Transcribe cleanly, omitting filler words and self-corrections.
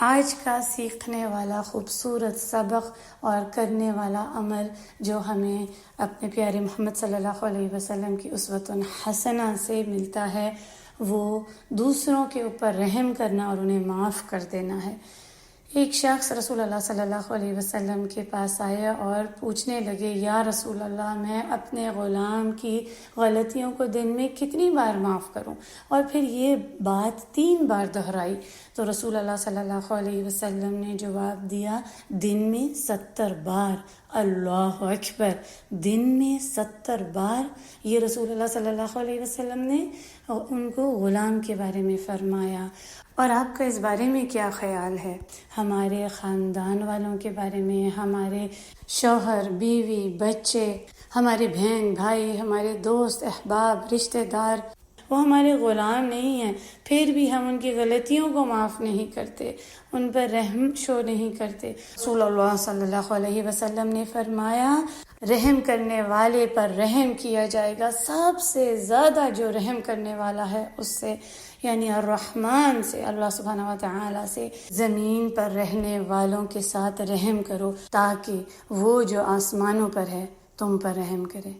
آج کا سیکھنے والا خوبصورت سبق اور کرنے والا عمل جو ہمیں اپنے پیارے محمد صلی اللہ علیہ وسلم کی اسوۃ حسنہ سے ملتا ہے وہ دوسروں کے اوپر رحم کرنا اور انہیں معاف کر دینا ہے۔ ایک شخص رسول اللہ صلی اللہ علیہ وسلم کے پاس آیا اور پوچھنے لگے، یا رسول اللہ، میں اپنے غلام کی غلطیوں کو دن میں کتنی بار معاف کروں؟ اور پھر یہ بات 3 بار دہرائی تو رسول اللہ صلی اللہ علیہ وسلم نے جواب دیا، دن میں 70 بار۔ اللہ اکبر! دن میں 70 بار! یہ رسول اللہ صلی اللہ علیہ وسلم نے ان کو غلام کے بارے میں فرمایا۔ اور آپ کا اس بارے میں کیا خیال ہے؟ ہمارے خاندان والوں کے بارے میں، ہمارے شوہر، بیوی، بچے، ہمارے بہن بھائی، ہمارے دوست احباب، رشتہ دار، وہ ہمارے غلام نہیں ہیں، پھر بھی ہم ان کی غلطیوں کو معاف نہیں کرتے، ان پر رحم شو نہیں کرتے۔ رسول اللہ صلی اللہ علیہ وسلم نے فرمایا، رحم کرنے والے پر رحم کیا جائے گا، سب سے زیادہ جو رحم کرنے والا ہے اس سے، یعنی الرحمن سے، اللہ سبحانہ و تعالی سے۔ زمین پر رہنے والوں کے ساتھ رحم کرو تاکہ وہ جو آسمانوں پر ہے تم پر رحم کرے۔